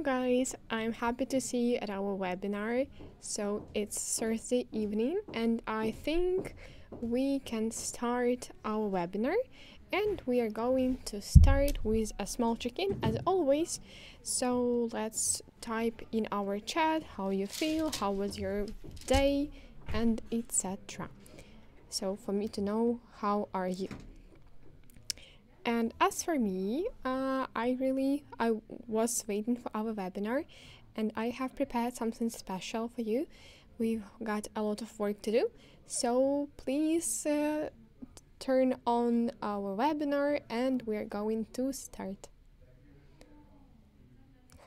guys, I'm happy to see you at our webinar. So it's Thursday evening and I think we can start our webinar, and we are going to start with a small check-in as always. So let's type in our chat how you feel, how was your day, and etc. So for me to know how are you. And as for me, I was waiting for our webinar and I have prepared something special for you. We've got a lot of work to do, so please turn on our webinar and we're going to start.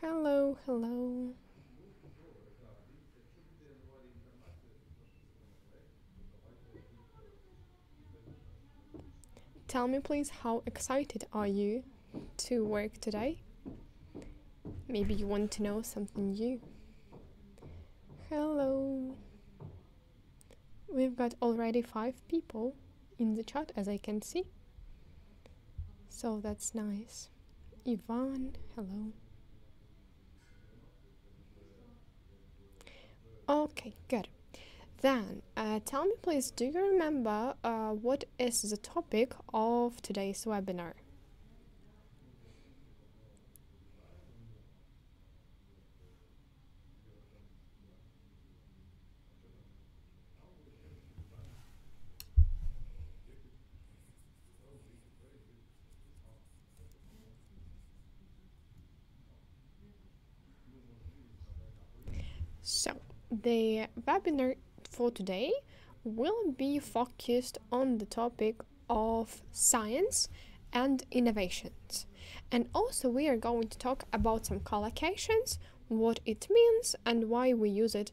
Hello, hello. Tell me please, how excited are you to work today? Maybe you want to know something new. Hello. We've got already 5 people in the chat, as I can see. So that's nice. Ivan, hello. Okay, good. Then, tell me please, do you remember what is the topic of today's webinar? So, the webinar for today will be focused on the topic of science and innovations. And also we are going to talk about some collocations, what it means and why we use it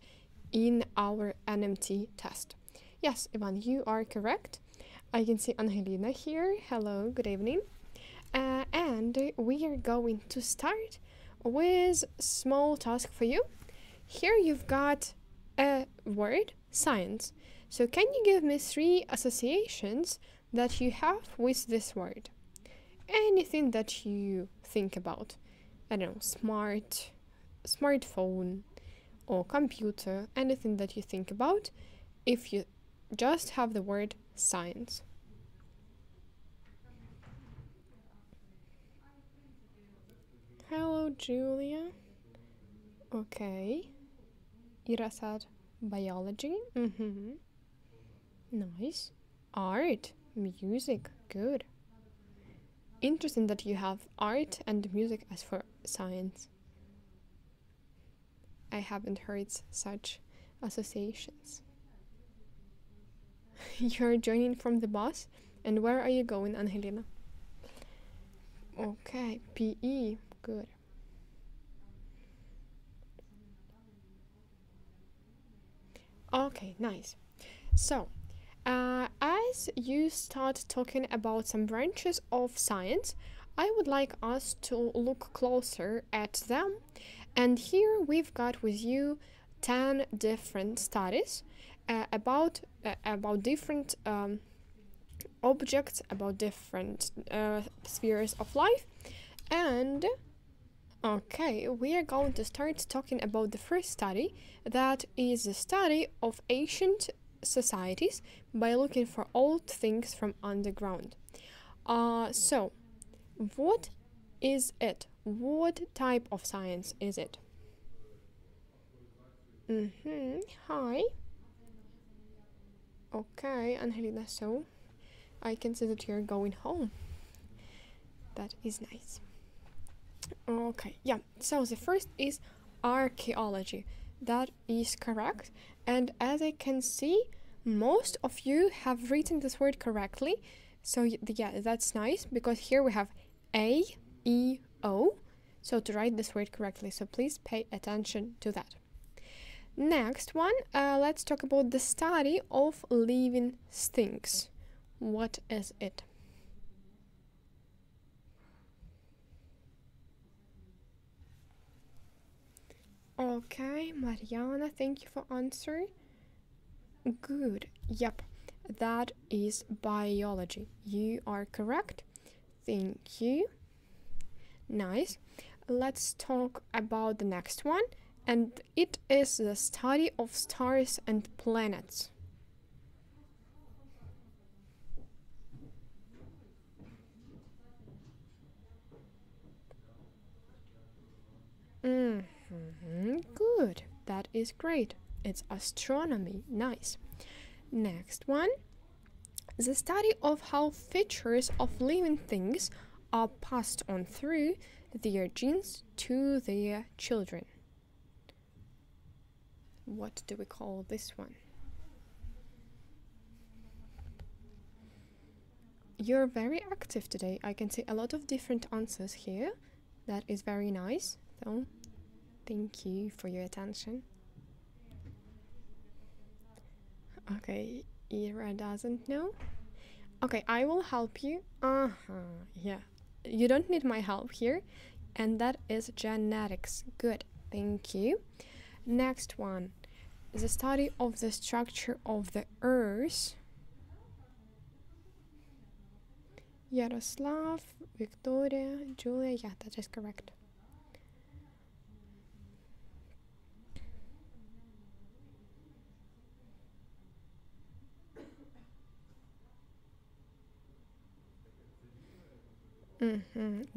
in our NMT test. Yes, Ivan, you are correct. I can see Angelina here. Hello, good evening. And we are going to start with a small task for you. Here you've got a word, science. So can you give me 3 associations that you have with this word? Anything that you think about. I don't know, smartphone or computer, anything that you think about if you just have the word science. Hello, Julia. Okay. Ira said biology. Nice. Art, music, good. Interesting that you have art and music as for science. I haven't heard such associations. You're joining from the bus? And where are you going, Angelina? Okay, PE, good. Okay, nice. So, as you start talking about some branches of science, I would like us to look closer at them. And here we've got with you 10 different studies about different objects, about different spheres of life. And okay, we are going to start talking about the first study, that is the study of ancient societies by looking for old things from underground. So, what is it? What type of science is it? Hi. Okay, Angelina, so I can see that you're going home. That is nice. Okay, yeah, so the first is archaeology. That is correct, and as I can see, most of you have written this word correctly, so yeah, that's nice, because here we have A, E, O, so to write this word correctly, so please pay attention to that. Next one, let's talk about the study of living things. What is it? Okay, Mariana, thank you for answering. Good. Yep, that is biology. You are correct. Thank you. Nice. let's talk about the next one, and it is the study of stars and planets. Good, that is great. It's astronomy, nice. Next one, the study of how features of living things are passed on through their genes to their children. What do we call this one? You're very active today. I can see a lot of different answers here. That is very nice. So, thank you for your attention. Okay, Ira doesn't know. Okay, I will help you. Yeah. You don't need my help here. And that is genetics. Good, thank you. Next one, the study of the structure of the earth. Yaroslav, Victoria, Julia, yeah, that is correct.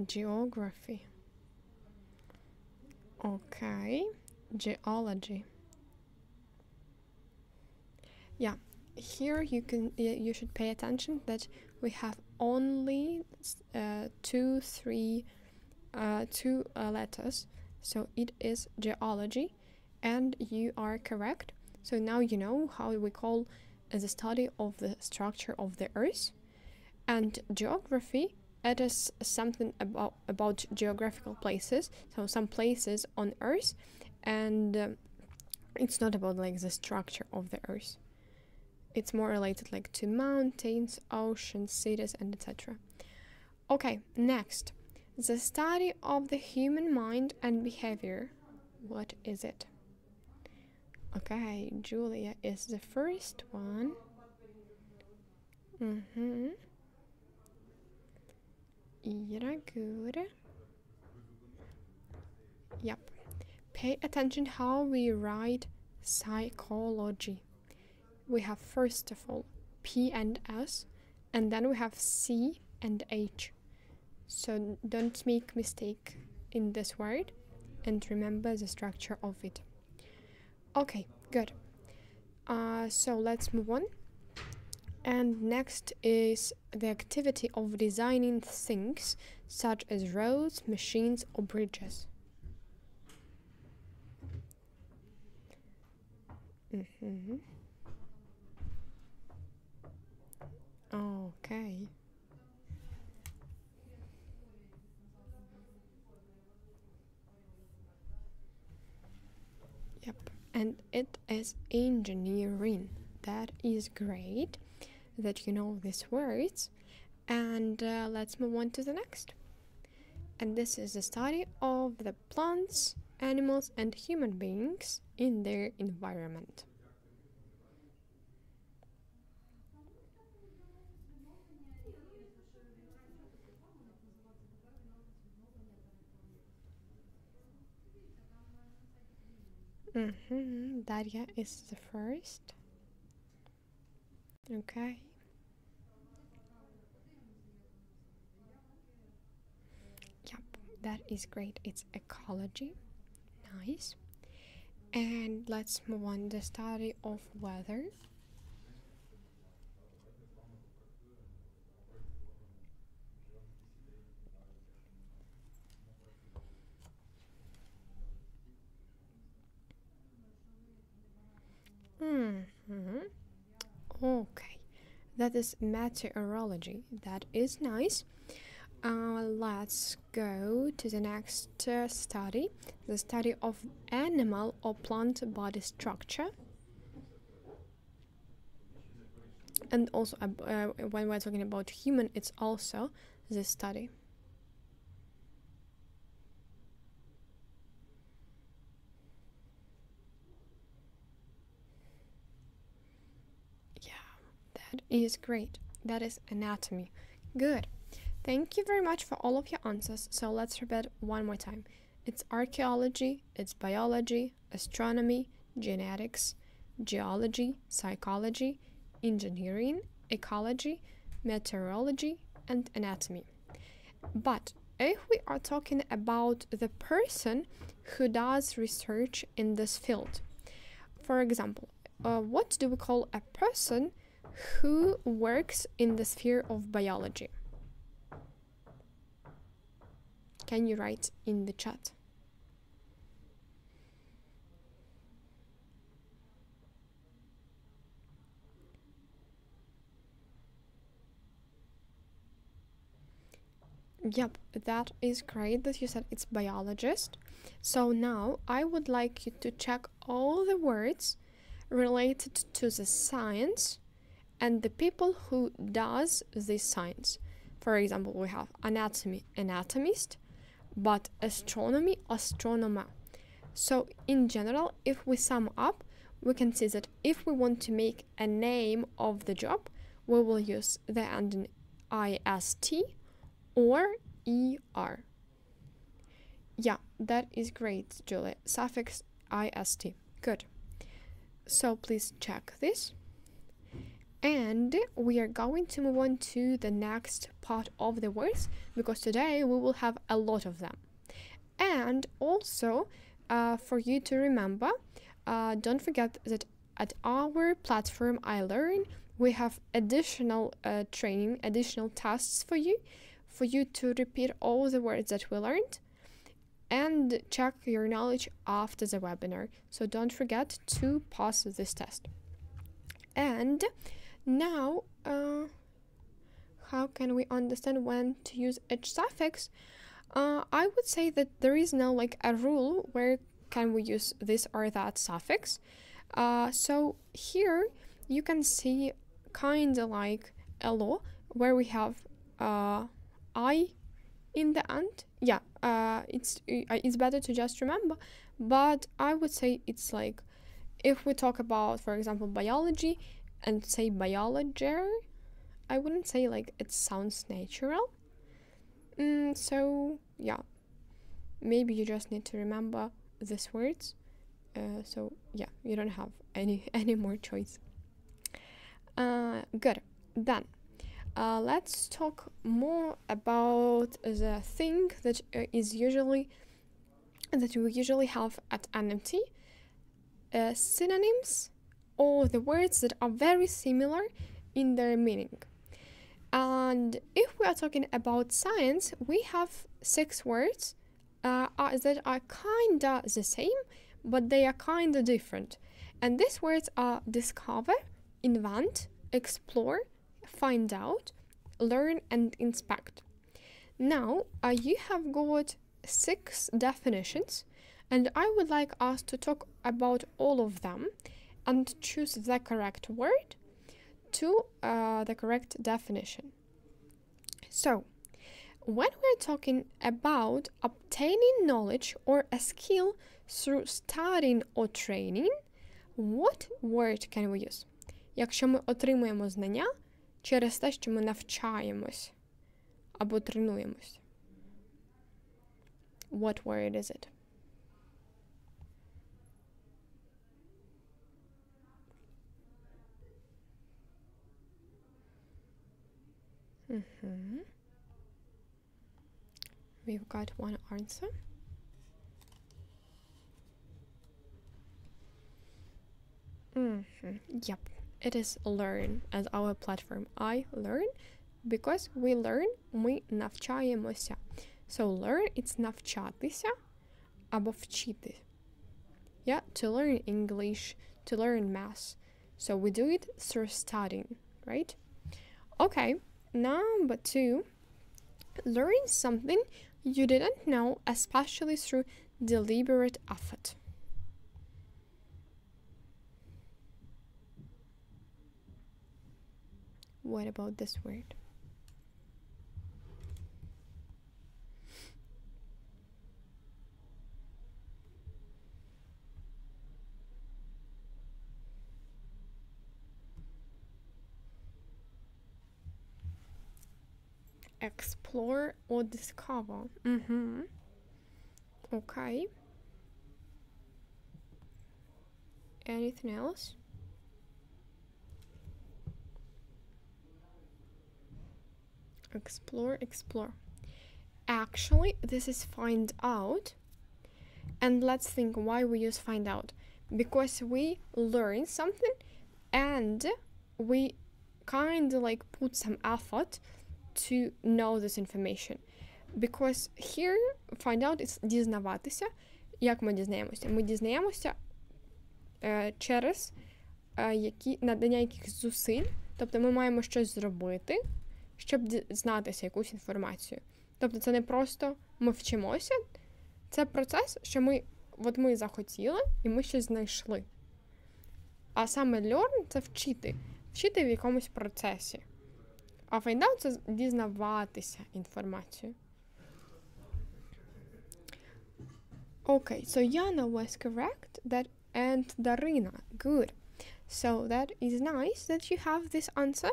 Geography. Okay, geology. Yeah, here you should pay attention that we have only two letters, so it is geology, and you are correct. So now you know how we call the study of the structure of the earth. And geography, it is something about geographical places, so some places on earth, and it's not about like the structure of the earth. It's more related like to mountains, oceans, cities, and etc. Okay, next, the study of the human mind and behavior. What is it? Okay, Julia is the first one. Ira, good. Yep. Pay attention how we write psychology. We have first of all P and S, and then we have C and H. So don't make mistake in this word, and remember the structure of it. Okay, good. So let's move on. And next is the activity of designing things such as roads, machines, or bridges. Okay. Yep, and it is engineering. That is great that you know these words. And let's move on to the next. And this is the study of the plants, animals, and human beings in their environment. Daria is the first. Okay. Yep, that is great. It's ecology. Nice. And let's move on to the study of weather. Okay, that is meteorology. That is nice. Let's go to the next study, the study of animal or plant body structure. And also when we're talking about human, it's also this study. That is great. That is anatomy. Good. Thank you very much for all of your answers. So let's repeat one more time. It's archaeology, it's biology, astronomy, genetics, geology, psychology, engineering, ecology, meteorology, and anatomy. But if we are talking about the person who does research in this field, for example, what do we call a person who works in the sphere of biology? Can you write in the chat? Yep, that is great that you said it's biologist. So now I would like you to check all the words related to the science and the people who does this science. For example, we have anatomy, anatomist, but astronomy, astronomer. So in general, if we sum up, we can see that if we want to make a name of the job, we will use the ending ist or er. Yeah, that is great, Julie. Suffix ist. Good. So please check this. And we are going to move on to the next part of the words, because today we will have a lot of them. And also, for you to remember, don't forget that at our platform iLearn, we have additional training, additional tasks for you to repeat all the words that we learned and check your knowledge after the webinar. So don't forget to pass this test. And now, how can we understand when to use each suffix? I would say that there is no like a rule where can we use this or that suffix. So here you can see kind of like a law where we have I in the end. Yeah, it's better to just remember, but I would say it's like if we talk about, for example, biology and say biologer, I wouldn't say like it sounds natural. So yeah, maybe you just need to remember these words. So yeah, you don't have any more choice. Good. Then let's talk more about the thing that we usually have at NMT, synonyms, or the words that are very similar in their meaning. And if we are talking about science, we have 6 words that are kinda the same, but they are kinda different. And these words are discover, invent, explore, find out, learn, and inspect. Now, you have got 6 definitions, and I would like us to talk about all of them and choose the correct word to the correct definition. So, when we're talking about obtaining knowledge or a skill through studying or training, what word can we use? Якщо ми отримуємо знання через те, що ми навчаємось або тренуємось. What word is it? We've got one answer. Yep, it is learn as our platform. iLearn, because we learn, ми навчаємося. So learn, it's навчатися або вчити. Yeah, to learn English, to learn math. So we do it through studying, right? Okay, number 2. Learn something you didn't know, especially through deliberate effort. What about this word? explore or discover. Okay. Anything else? Explore. Actually, this is find out. And let's think why we use find out. Because we learn something and we kind of like put some effort to know this information. Because here find out is дізнаватися. Як ми дізнаємося? Ми дізнаємося через надання якихось зусиль. Тобто ми маємо щось зробити, щоб дізнатися якусь інформацію. Тобто це не просто ми вчимося, це процес, що ми захотіли і ми щось знайшли. А саме learn – це вчити в якомусь процесі. А find out – це дізнаватися інформацію. Okay, so Yana was correct, and Darina, good. So that is nice that you have this answer.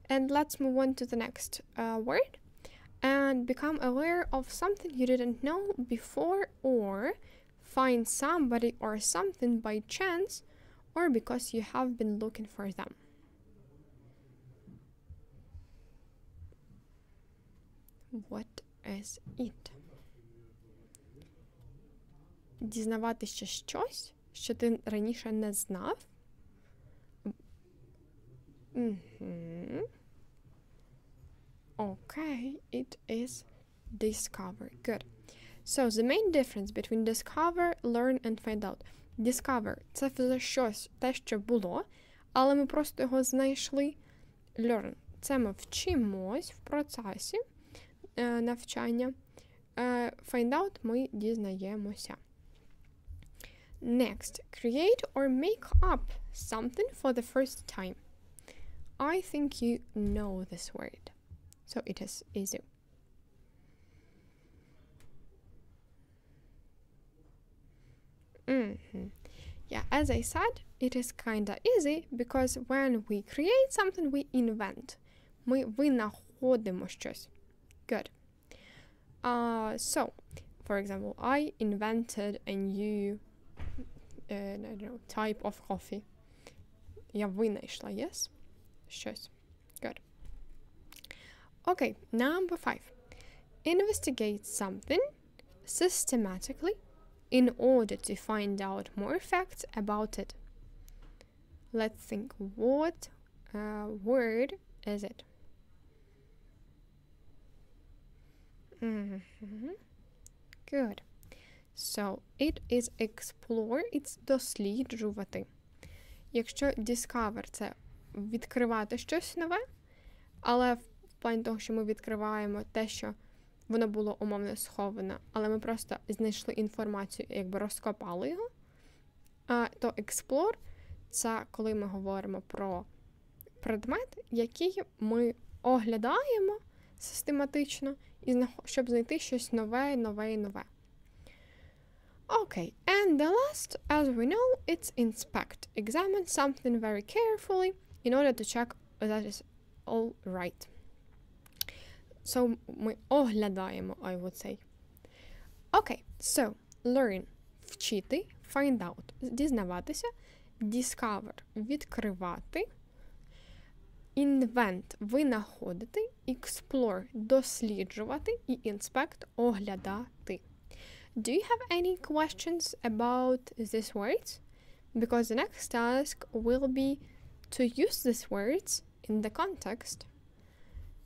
And let's move on to the next word. And become aware of something you didn't know before, or find somebody or something by chance, or because you have been looking for them. What is it? Дізнаватися щось, що ти раніше не знав. Okay, it is discover. Good. So, the main difference between discover, learn and find out. Discover – це вже щось, те, що було, але ми просто його знайшли. Learn – це ми вчимось в процесі навчання. Find out – ми дізнаємося. Next, create or make up something for the first time. I think you know this word, so it is easy. Yeah, as I said, it is kinda easy because when we create something, we invent. Ми винаходимо щось. Good. So, for example, I invented a new I don't know, type of coffee. Я винайшла, yes? Щось. Good. Okay, number 5. Investigate something systematically in order to find out more facts about it. Let's think, what word is it? Good. So, it is explore, it's досліджувати. Якщо discover – це відкривати щось нове, але в плані того, що ми відкриваємо те, що воно було умовно сховане, але ми просто знайшли інформацію, якби розкопали його, то explore – це коли ми говоримо про предмет, який ми оглядаємо систематично, щоб знайти щось нове. Okay, and the last, as we know, it's inspect. Examine something very carefully in order to check that is all right. So, ми оглядаємо, I would say. Okay, so, learn – вчити, find out – дізнаватися, discover – відкривати, invent – винаходити, explore – досліджувати і inspect – оглядати. Do you have any questions about these words? Because the next task will be to use these words in the context.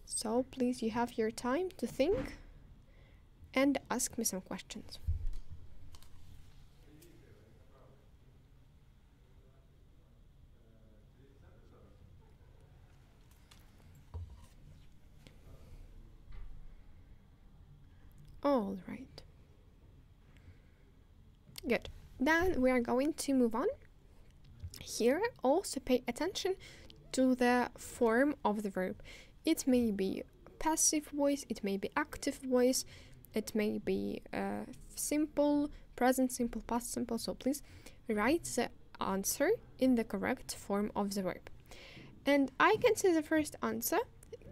So please, you have your time to think and ask me some questions. All right. Good. Then we are going to move on. Here, also pay attention to the form of the verb. It may be passive voice, it may be active voice, it may be simple, present simple, past simple. So please write the answer in the correct form of the verb. And I can say the first answer,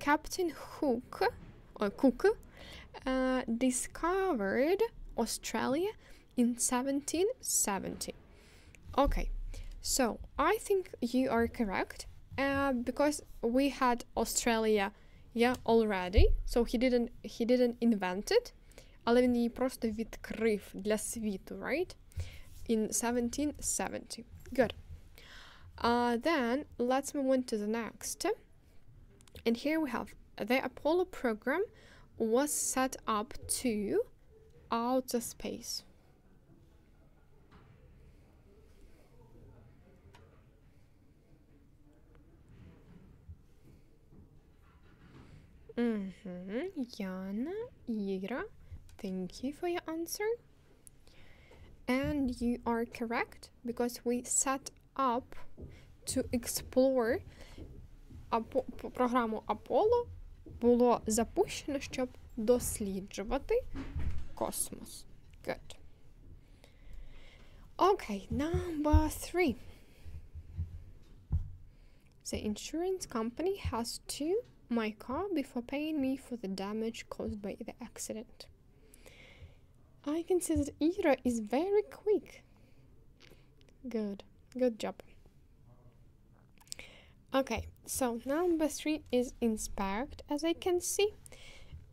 Captain Hook, Cook discovered Australia in 1770. Okay, so I think you are correct, because we had Australia already, so he didn't invent it, але він її просто відкрив для світу, right? In 1770. Good. Then let's move on to the next. And here we have the Apollo program was set up to outer space. Yana, Ira, thank you for your answer. And you are correct, because we set up to explore. Програму Apollo було запущено, щоб досліджувати космос. Good. Okay, number 3. The insurance company has to my car before paying me for the damage caused by the accident. I can see that Ira is very quick. Good job. Okay, so number 3 is inspect, as I can see.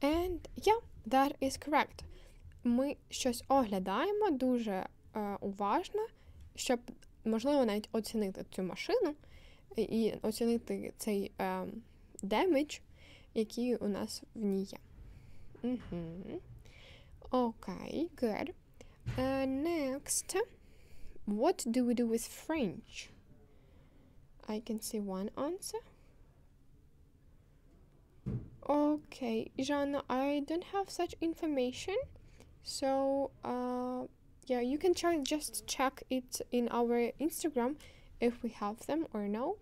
And yeah, that is correct. Ми щось оглядаємо дуже уважно, щоб, можливо, навіть оцінити цю машину і оцінити цей damage, який у нас в ній є. Okay, good. Next, what do we do with French? I can see one answer. Okay, Jana, I don't have such information. So, yeah, you can just check it in our Instagram if we have them or no.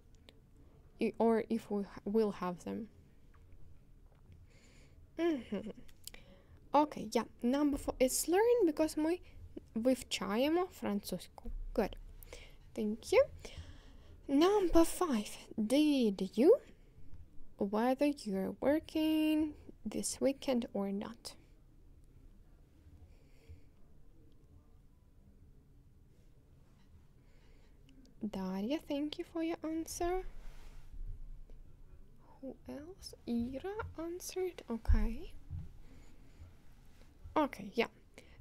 Or if we will have them. Okay, yeah. Number 4 is learn, because ми вивчаємо французьку. Good. Thank you. Number 5. Did you? Whether you're working this weekend or not. Daria, thank you for your answer. Who else? Ira answered. Okay. Okay, yeah.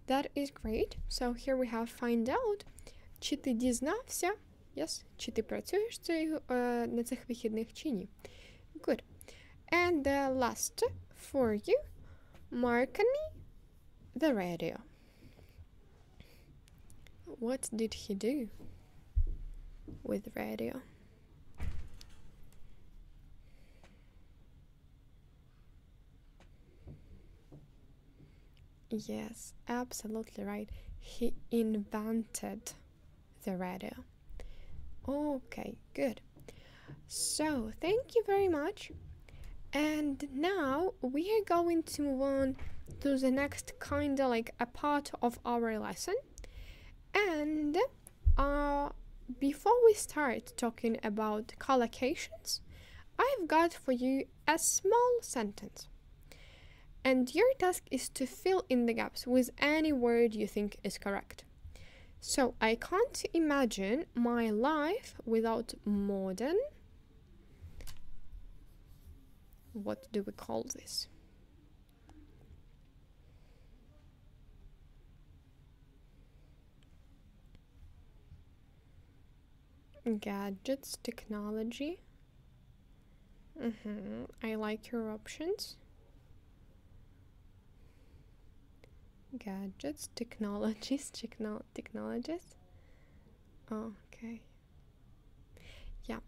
That is great. So here we have find out. Чи ти дізнався? Yes. Чи ти працюєш на цих вихідних чи ні? Good. And the last for you. Marconi, the radio. What did he do with radio? Yes, absolutely right. He invented the radio. Okay, good. So, thank you very much. And now we are going to move on to the next kind of like a part of our lesson. And before we start talking about collocations, I've got for you a small sentence. And your task is to fill in the gaps with any word you think is correct. So, I can't imagine my life without modern. What do we call this? Gadgets, technology. I like your options. Gadgets, technologies, technologies. Okay. Yeah.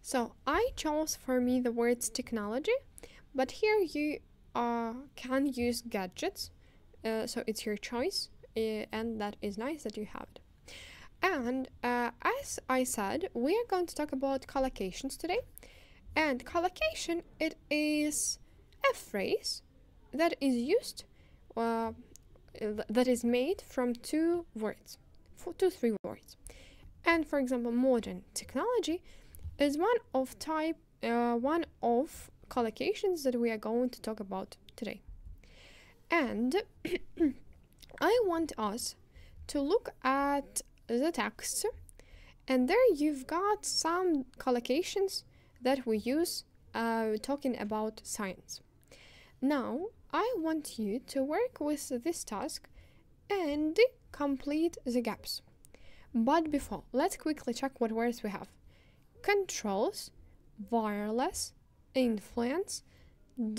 So I chose for me the words technology, but here you can use gadgets. So it's your choice, and that is nice that you have it. And as I said, we are going to talk about collocations today. And collocation, it is a phrase that is used, that is made from 2 words, 2 to 3 words. And for example, modern technology is one of collocations that we are going to talk about today. And I want us to look at the text, and there you've got some collocations that we use talking about science. Now, I want you to work with this task and complete the gaps. But before, let's quickly check what words we have. Controls, wireless, influence,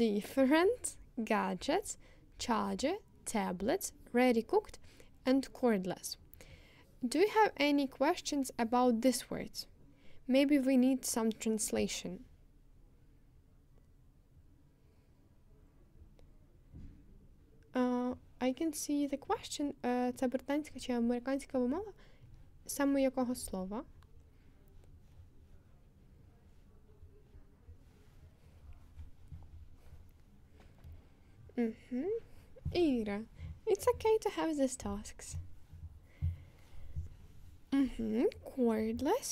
different, gadgets, charger, tablets, ready cooked, and cordless. Do you have any questions about these words? Maybe we need some translation. I can see the question. Це британська чи американська вимова? Саме якого слова? Ira, it's okay to have these tasks. Cordless.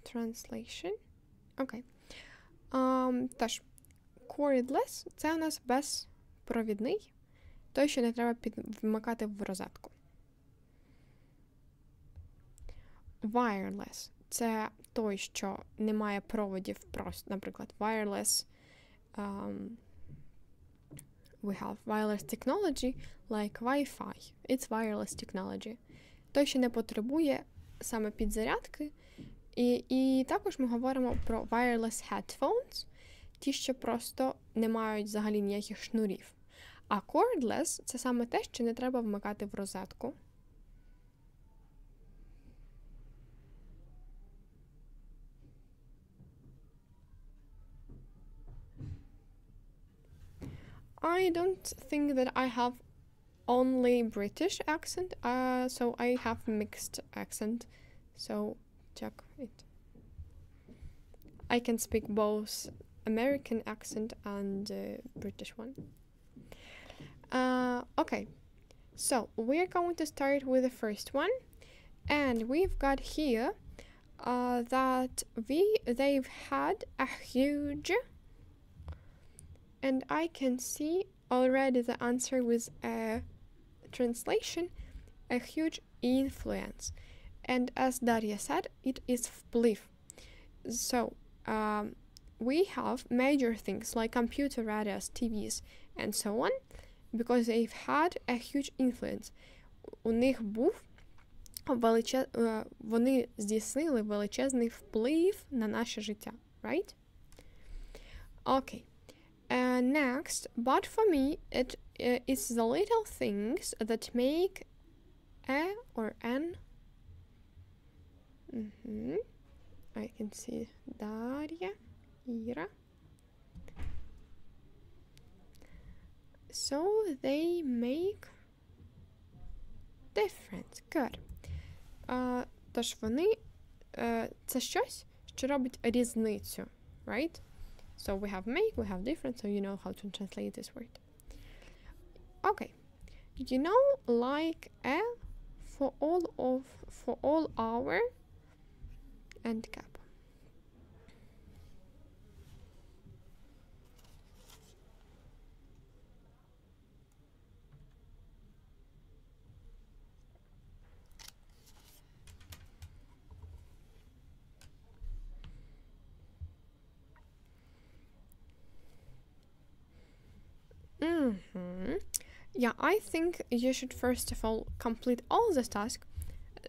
Translation. Okay. Тож, cordless – це у нас безпровідний, той, що не треба вмикати в розетку. Wireless – це той, що не має проводів просто, наприклад, wireless. We have wireless technology like Wi-Fi. It's wireless technology. Той, що не потребує саме підзарядки. І також ми говоримо про wireless headphones, ті, що просто не мають взагалі ніяких шнурів. А cordless – це саме те, що не треба вмикати в розетку. I don't think that I have only British accent, so I have mixed accent, so check it. I can speak both American accent and British one. Okay, so we're going to start with the first one, and we've got here that they've had a huge, and I can see already the answer with a translation, a huge influence. And as Daria said, it is вплив. So, we have major things like computer, radios, TVs, and so on, because they've had a huge influence. У них був вони здійснили величезний вплив на наше життя, right? Okay. Next, but for me, it's the little things that make a or an. I can see Daria, Ira. So they make difference. Good. Тож вони, це щось, що робить різницю, right? So we have make, we have different, so you know how to translate this word. Okay. You know, like a for all hour and cap. Yeah, I think you should first of all complete all this task,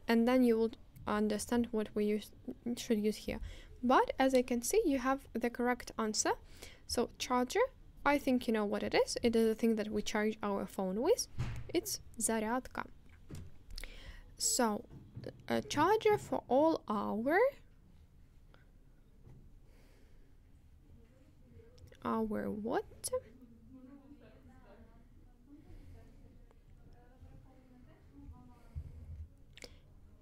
and then you will understand what we should use here. But as I can see, you have the correct answer. So charger, I think you know what it is. It is the thing that we charge our phone with. It's зарядка. So a charger for all our what?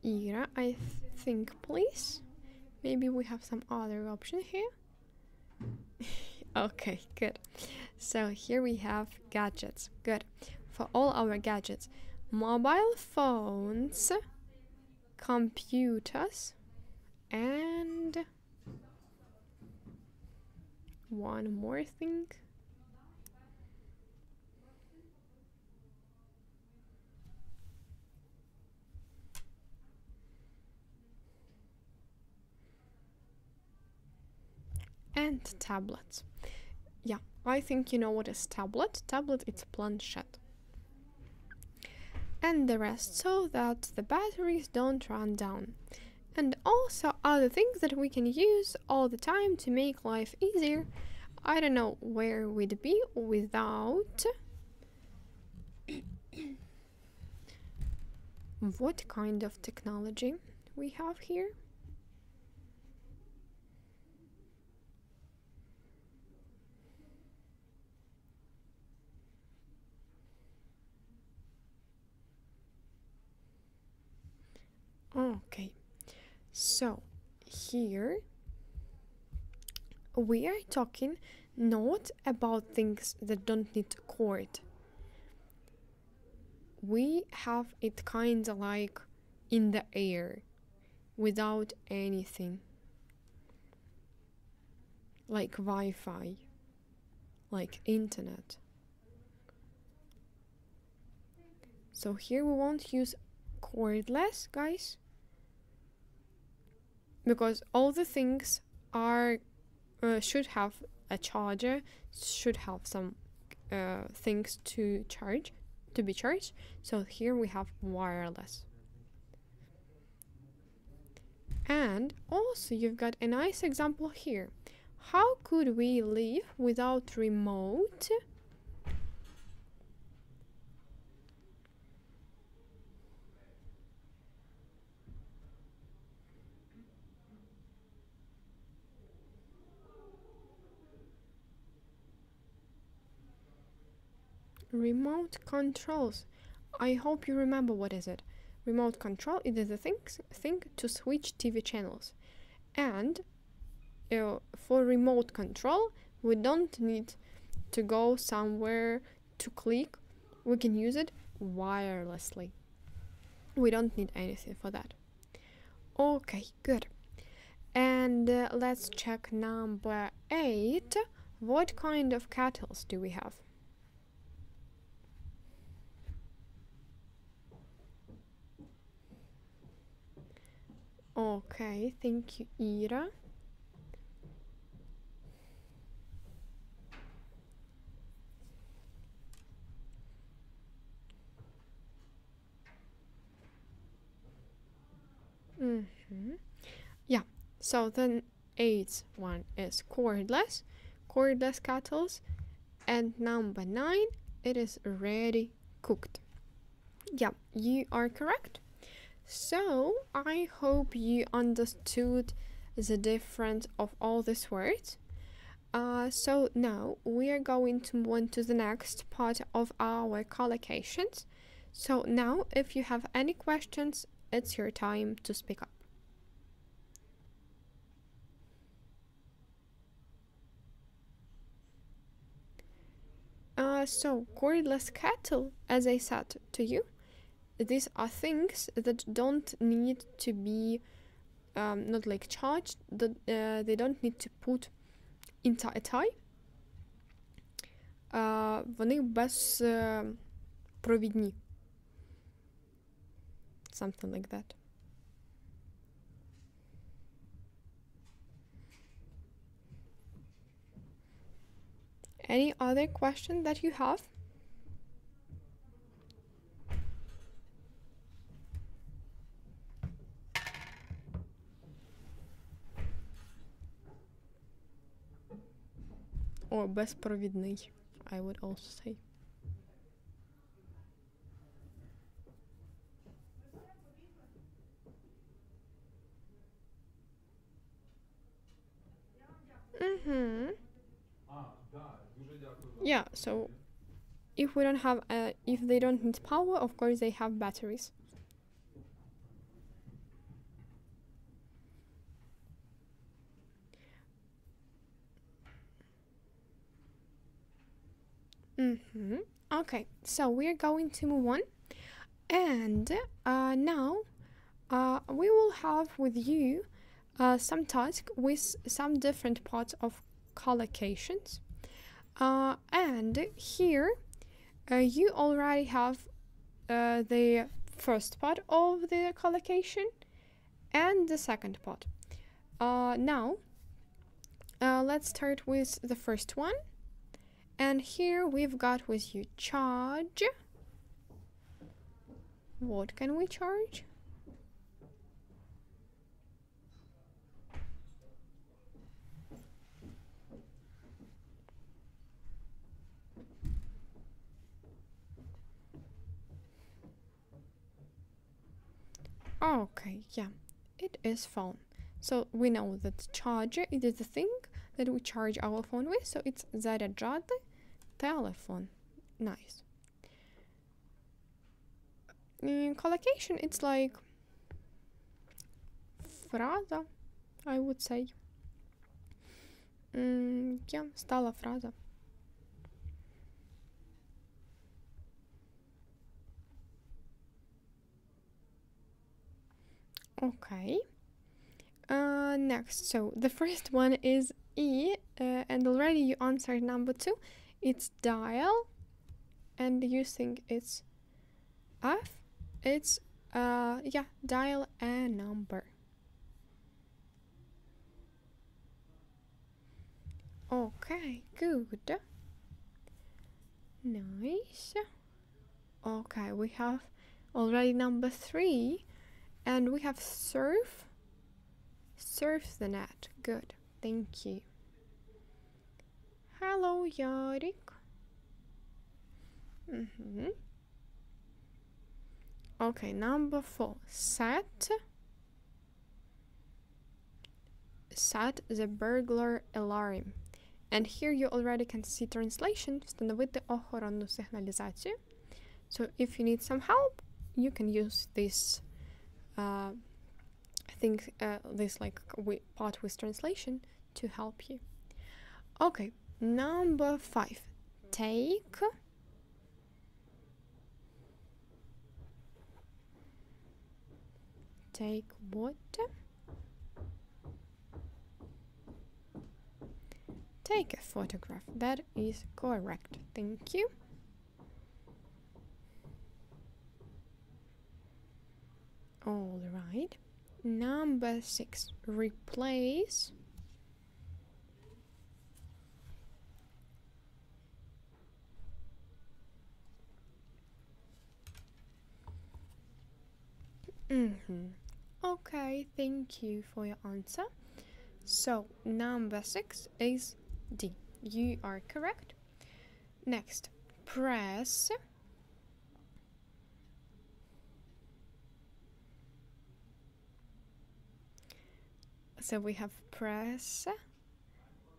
Ira, I think, please. Maybe we have some other option here. Okay, good. So here we have gadgets. Good. For all our gadgets. Mobile phones, computers, and one more thing. And tablets. Yeah, I think you know what is tablet. Tablet, it's planchette. And the rest, so that the batteries don't run down. And also other things that we can use all the time to make life easier. I don't know where we'd be without what kind of technology we have here. Okay, so here we are talking not about things that don't need cord. We have it kind of like in the air without anything, like Wi-Fi, like internet. So here we won't use cordless, guys, because all the things are should have a charger, should have some things to be charged. So here we have wireless. And also you've got a nice example here. How could we live without remote? Remote controls. I hope you remember what is it. Remote control, it is a thing to switch TV channels. And for remote control, we don't need to go somewhere to click. We can use it wirelessly. We don't need anything for that. Okay, good. And let's check number 8. What kind of kettles do we have? Okay, thank you, Ira. Yeah, so the 8th one is cordless kettles, and number 9, it is ready cooked. Yeah, you are correct. So I hope you understood the difference of all these words. So now we are going to move on to the next part of our collocations. So now if you have any questions, it's your time to speak up. So cordless kettle, as I said to you, these are things that don't need to be not like charged, they don't need to put into a tie. Вони безпровідні. Something like that. Any other question that you have? Or безпровідний, I would also say. Yeah, so if we don't have if they don't need power, of course they have batteries. Okay, so we're going to move on, and now we will have with you some task with some different parts of Collocations. And here you already have the first part of the collocation and the second part. Now, let's start with the first one. And here we've got with you charge. What can we charge? Okay, yeah, it is phone. So we know that charger, it is the thing that we charge our phone with, so it's заряджати telephone. Nice. Collocation, it's like фраза, I would say. Yeah, стала фраза. Okay. Next, so the first one is E, and already you answered number 2. It's dial, and you think it's F. It's yeah, dial a number. Okay, good. Nice. Okay, we have already number 3, and we have surf. Surf the net. Good. Thank you. Hello, Yarik. Okay, number 4. Set the burglar alarm. And here you already can see translation. Встановити охоронну сигналізацію. So if you need some help, you can use this this like part with translation to help you. Okay, number 5. Take what? Take a photograph. That is correct. Thank you. All right. Number 6. Replace Okay, thank you for your answer. So, number 6 is D. You are correct. Next, press. So we have press,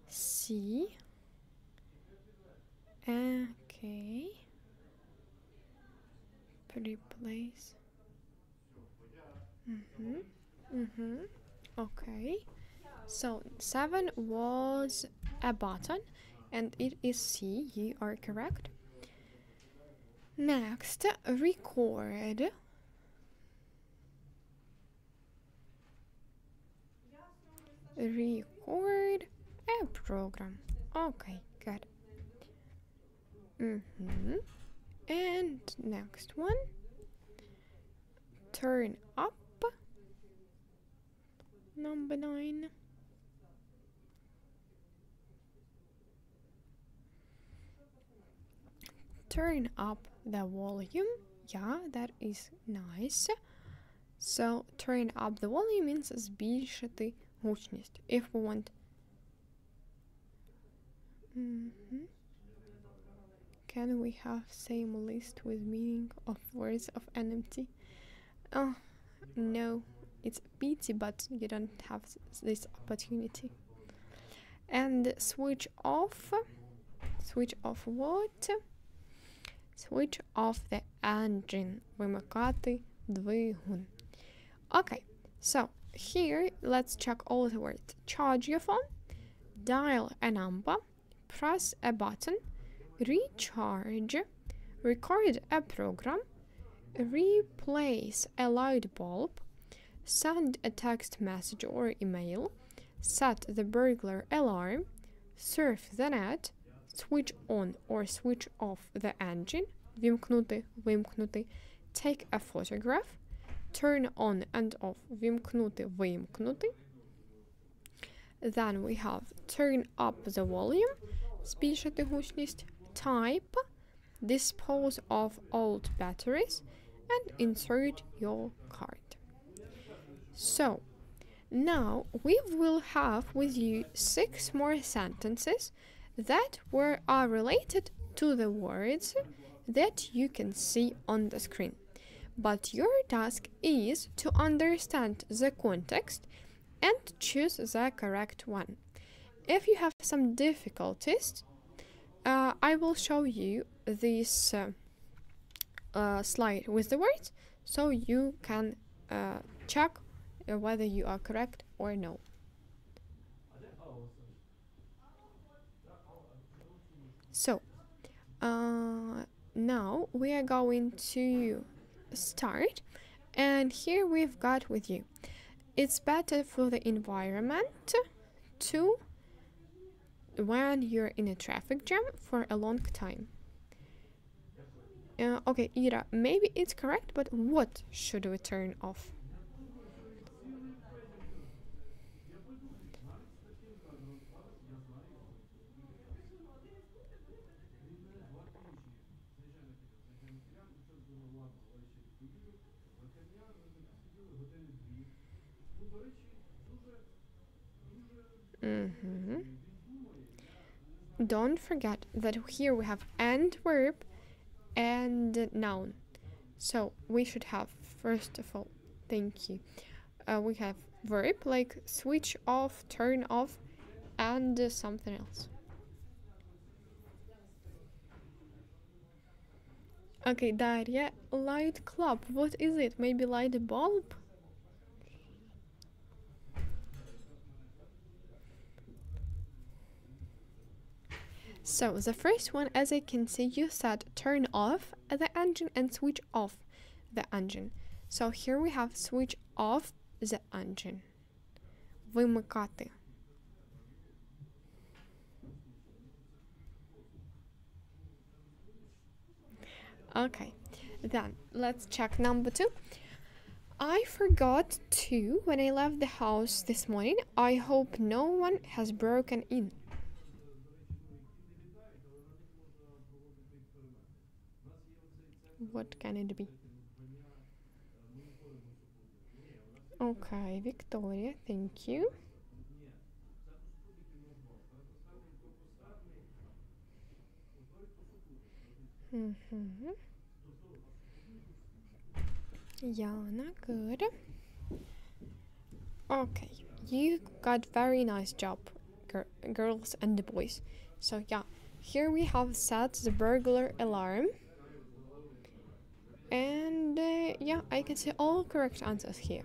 C, okay, replace, okay, so 7 was a button, and it is C, you are correct. Next, record. Record a program. Okay, good. And next one, turn up. Number 9. Turn up the volume. Yeah, that is nice. So turn up the volume means збільшити гучність. If we want can we have same list with meaning of words of NMT? Oh no, it's a pity, but you don't have this opportunity. And switch off what? Switch off the engine. Вимикати двигун. Okay, so here, let's check all the words. Charge your phone, dial a number, press a button, recharge, record a program, replace a light bulb, send a text message or email, set the burglar alarm, surf the net, switch on or switch off the engine, вімкнути, вимкнути, take a photograph, turn on and off, вімкнути, вимкнути. Then we have turn up the volume, збільшити гучність, type, dispose of old batteries, and insert your card. So, now we will have with you 6 more sentences that are related to the words that you can see on the screen. But your task is to understand the context and choose the correct one. If you have some difficulties, I will show you this slide with the words so you can check whether you are correct or no. So, now we are going to start, and here we've got with you, it's better for the environment to when you're in a traffic jam for a long time. Okay, Ira, maybe it's correct, but what should we turn off? Don't forget that here we have and verb and noun. So we should have, first of all, thank you. We have verb like switch off, turn off, and something else. Okay, Daria, light club. What is it? Maybe light bulb? So the first one, as I can see, you said turn off the engine and switch off the engine. So here we have switch off the engine. Вимикати. Okay, then let's check number 2. I forgot to when I left the house this morning. I hope no one has broken in. What can it be? Okay, Victoria, thank you. Yana, good. Okay, you got very nice job, girls and the boys. So yeah, here we have set the burglar alarm. And yeah, I can see all correct answers here.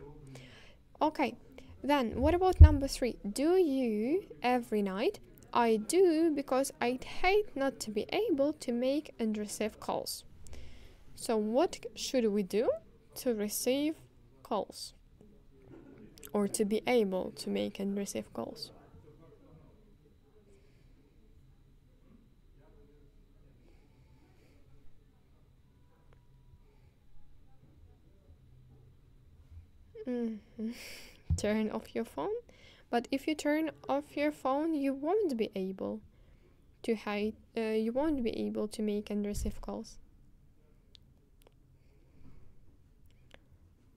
Okay, then what about number 3? Do you every night? I do, because I'd hate not to be able to make and receive calls. So what should we do to receive calls? Or to be able to make and receive calls? Turn off your phone. But if you turn off your phone, you won't be able to you won't be able to make and receive calls.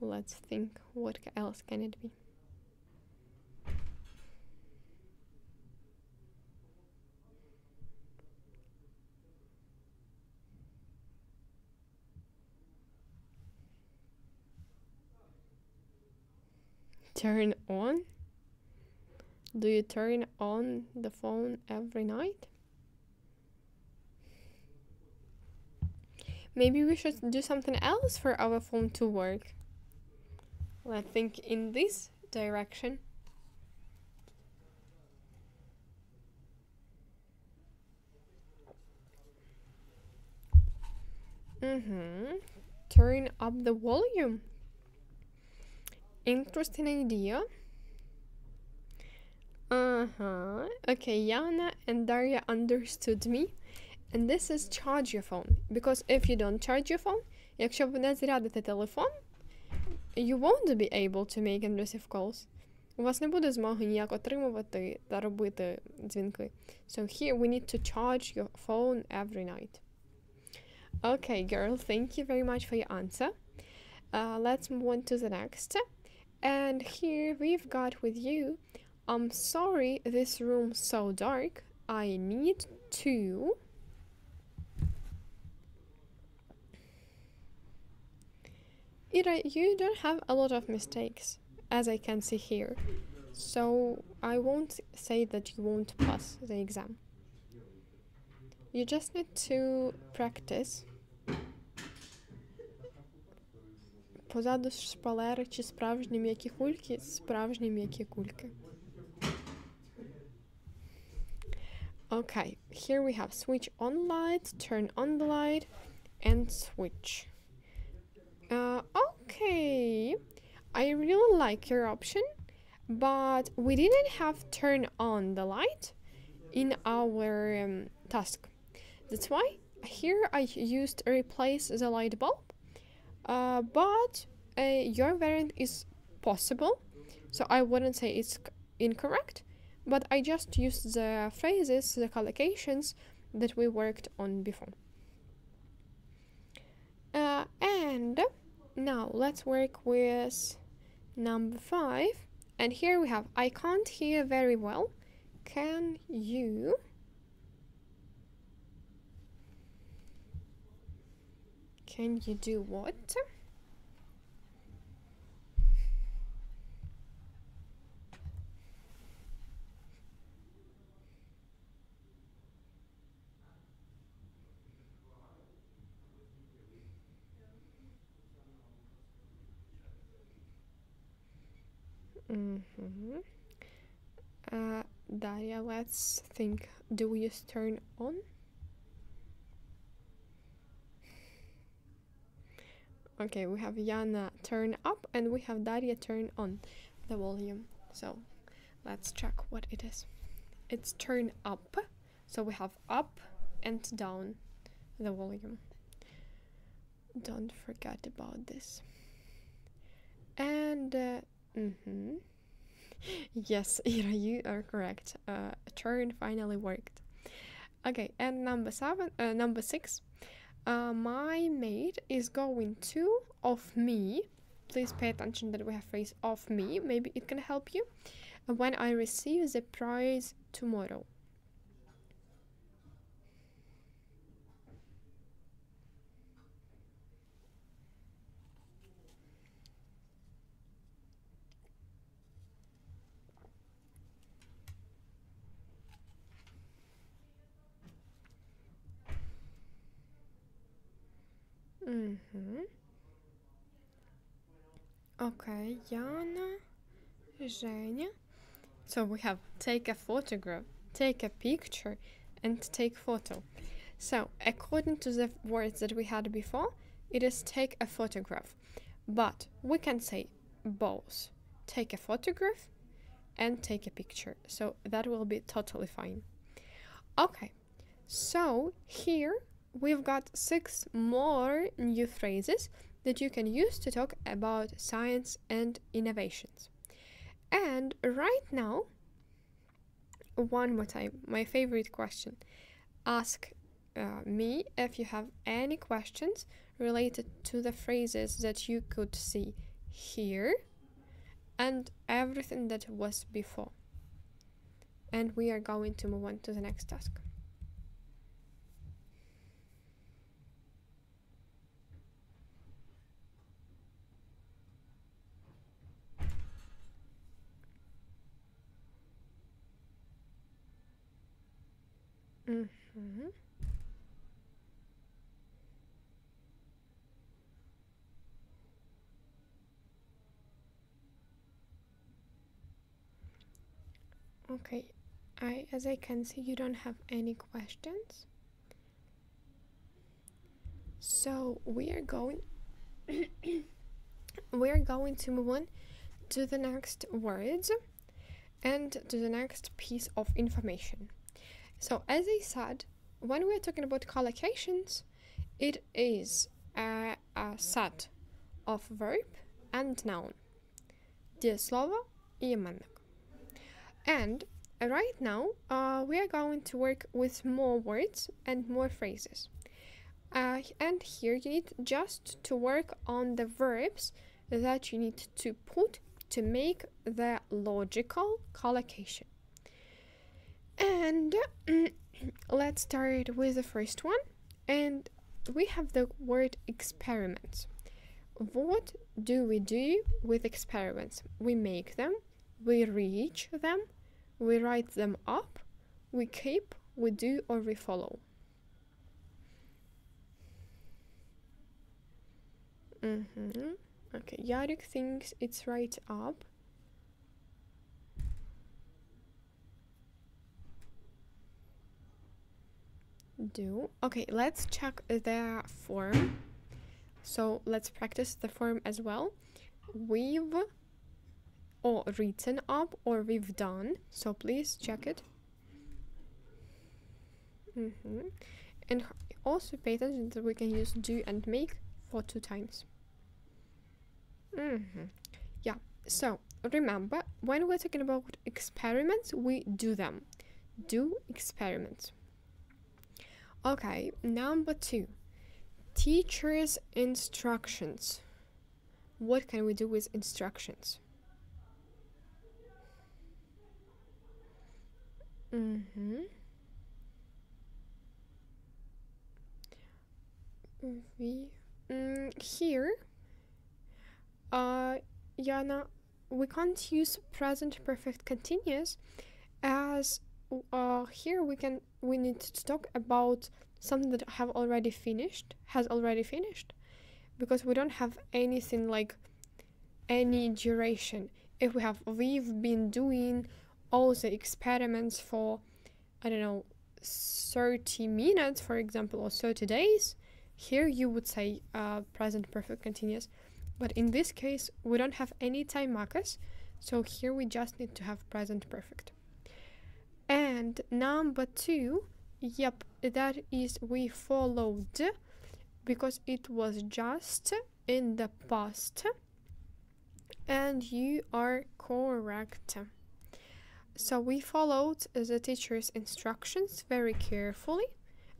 Let's think, what else can it be? Turn on? Do you turn on the phone every night? Maybe we should do something else for our phone to work. Let's think in this direction. Turn up the volume. Interesting idea. Okay, Yana and Daria understood me. And this is charge your phone. Because if you don't charge your phone, якщо ви не зарядите телефон, you won't be able to make and receive calls. У вас не буде змоги ніяк отримувати та робити дзвінки. So here we need to charge your phone every night. Okay, girl, thank you very much for your answer. Let's move on to the next. And here we've got with you, I'm sorry this room's so dark. I need to... Ira, you don't have a lot of mistakes, as I can see here. So I won't say that you won't pass the exam. You just need to practice. Позаду шпалери чи справжні м'які кульки, справжні м'які кульки. Okay, here we have switch on light, turn on the light, and switch. Okay, I really like your option, but we didn't have turn on the light in our task. That's why here I used replace the light bulb, but your variant is possible, so I wouldn't say it's incorrect, but I just used the phrases, the collocations that we worked on before. And now let's work with number 5. And here we have, I can't hear very well. Can you? Can you do what? Daria, let's think. Do we use turn on? Okay, we have Yana turn up and we have Daria turn on the volume. So let's check what it is. It's turn up. So we have up and down the volume. Don't forget about this. And yes, Ira, you are correct. Turn finally worked. Okay, and number 6. My mate is going to of me. Please pay attention that we have phrase of me. Maybe it can help you. When I receive the prize tomorrow. Okay, Yana, Zhenya. So we have take a photograph, take a picture, and take photo. So according to the words that we had before, it is take a photograph. But we can say both. Take a photograph and take a picture. So that will be totally fine. Okay, so here we've got 6 more new phrases that you can use to talk about science and innovations. And right now, one more time, my favorite question. Ask me if you have any questions related to the phrases that you could see here and everything that was before. And we are going to move on to the next task. Okay, as I can see, you don't have any questions. So we are going to move on to the next words. and to the next piece of information. So as I said, when we're talking about collocations, it is a set of verb and noun. Дієслово і іменник. And right now, we are going to work with more words and more phrases. And here you need just to work on the verbs that you need to put to make the logical collocation. And let's start with the first one. And we have the word experiments. What do we do with experiments? We make them, we reach them, we write them up, we keep, we do, or we follow. Okay, Yarek thinks it's right up. Do. Okay, let's check the form. So let's practice the form as well. We've or written up or we've done. So please check it. And also pay attention that we can use do and make for 2 times. Yeah, so remember, when we're talking about experiments, we do them. Do experiments. Okay, number 2. Teacher's instructions. What can we do with instructions? Here, Yana, we can't use present perfect continuous, as here we need to talk about something that has already finished, because we don't have anything like any duration. If we have we've been doing all the experiments for, I don't know, 30 minutes, for example, or 30 days, here you would say present perfect continuous. But in this case, we don't have any time markers, so here we just need to have present perfect. And number 2, yep, that is we followed, because it was just in the past, and you are correct. So we followed the teacher's instructions very carefully,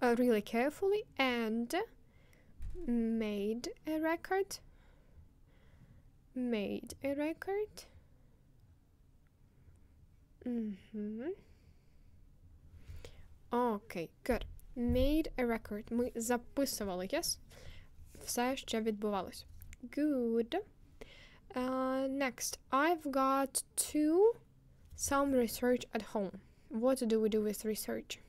really carefully, and made a record. Okay, good. Made a record. Ми записували, yes? Все, що відбувалось. Good. Next, I've got some research at home. What do we do with research?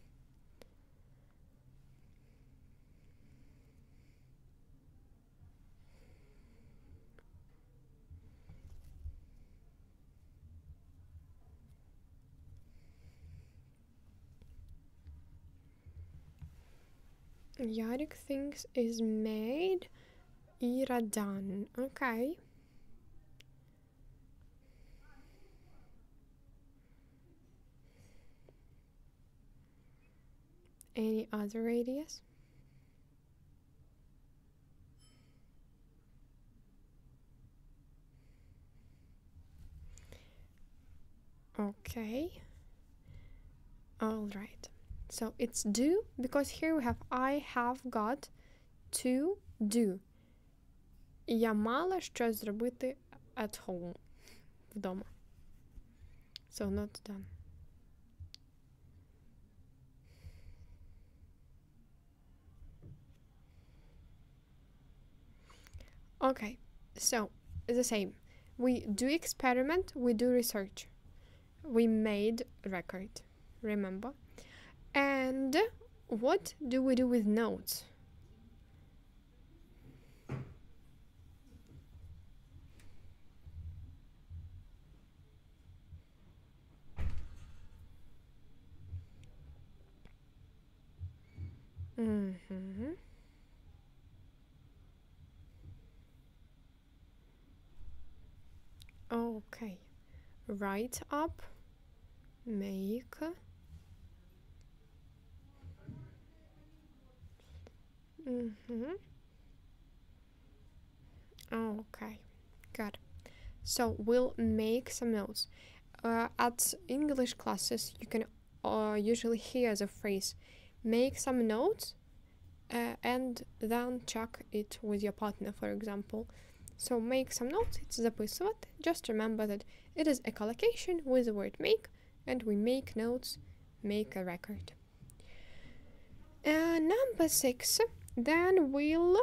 Yarek thinks is made. Ira done. Okay. Any other ideas? Okay. All right. So it's do, because here we have I have got to do. Я мала щось зробити at home. Вдома. So not done. Okay, so the same. We do experiment, we do research. We made record, remember? And what do we do with notes? Okay, write up make. Okay, good. So we'll make some notes. At English classes, you can usually hear the phrase make some notes and then check it with your partner, for example. So make some notes, it's записувати. Just remember that it is a collocation with the word make, and we make notes, make a record. Number 6, then we'll...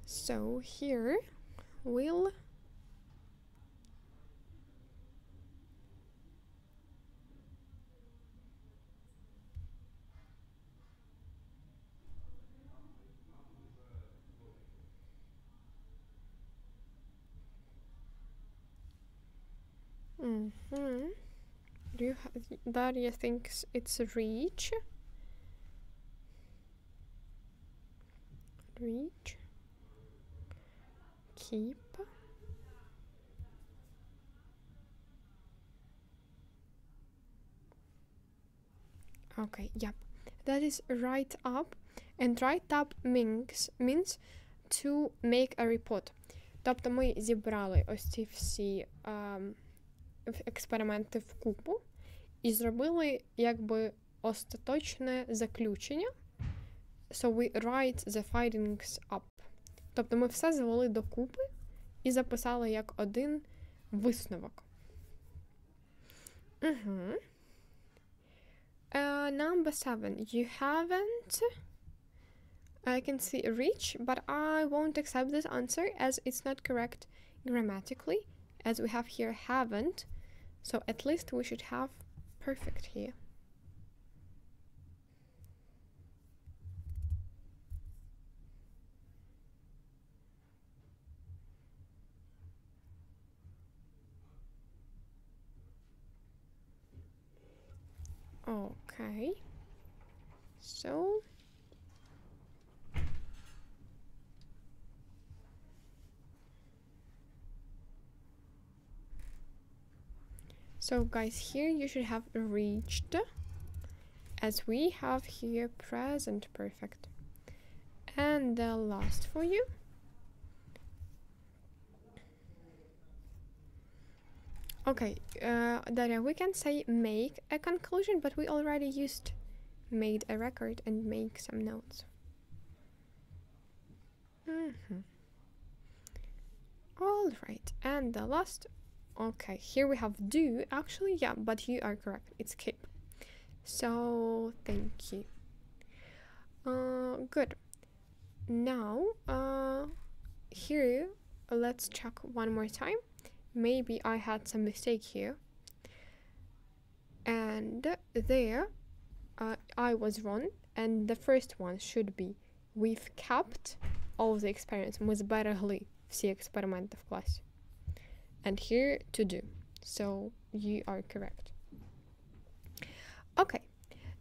So here we'll Daria thinks it's reach. Keep. Okay, yep. That is write up. And write up means to make a report. Тобто ми зібрали ось ці всі експерименти вкупу і зробили якби остаточне заключення. So we write the findings up. Тобто ми все звели докупи і записали як один висновок. Number 7. You haven't... I can see reach, but I won't accept this answer as it's not correct grammatically, as we have here haven't. So at least we should have perfect here. Okay, so guys, here you should have reached, as we have here present perfect. And the last for you. Okay, Daria, we can say make a conclusion, but we already used made a record and make some notes. All right, and the last, okay, here we have do, actually, yeah, but you are correct, it's keep. So, thank you. Good. Now, here, let's check one more time. Maybe I had some mistake here. And there, I was wrong. And the first one should be we've kept all the experiments. Ми зберегли всі експерименти в класі. And here to do. So you are correct. Okay.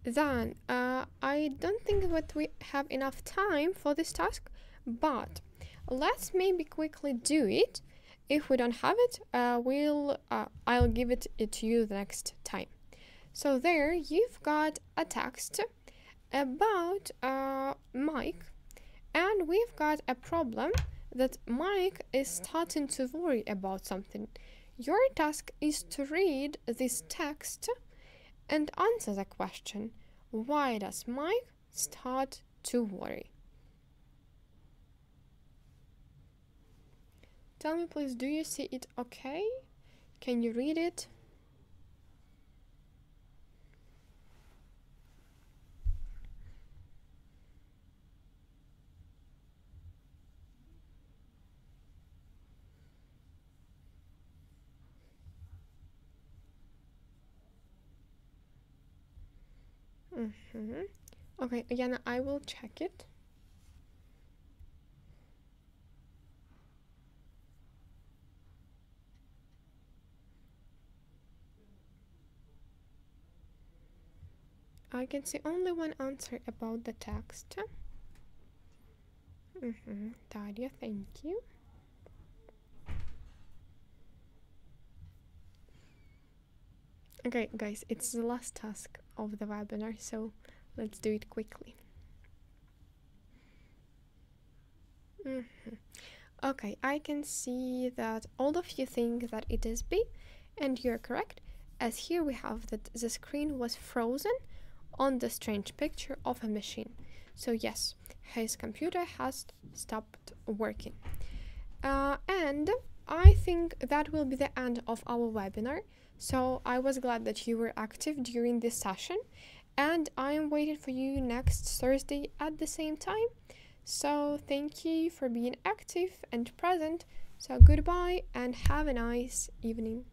Then, I don't think that we have enough time for this task, but let's maybe quickly do it. If we don't have it, I'll give it to you the next time. So there you've got a text about Mike, and we've got a problem that Mike is starting to worry about something. Your task is to read this text and answer the question, why does Mike start to worry? Tell me please, do you see it okay? Can you read it? Okay, Yana, I will check it. I can see only one answer about the text. Daria, thank you. Okay, guys, it's the last task of the webinar, so let's do it quickly. Okay, I can see that all of you think that it is B, and you're correct, as here we have that the screen was frozen on the strange picture of a machine. So yes, his computer has stopped working. And I think that will be the end of our webinar. So I was glad that you were active during this session, and I am waiting for you next Thursday at the same time. So thank you for being active and present. So goodbye and have a nice evening.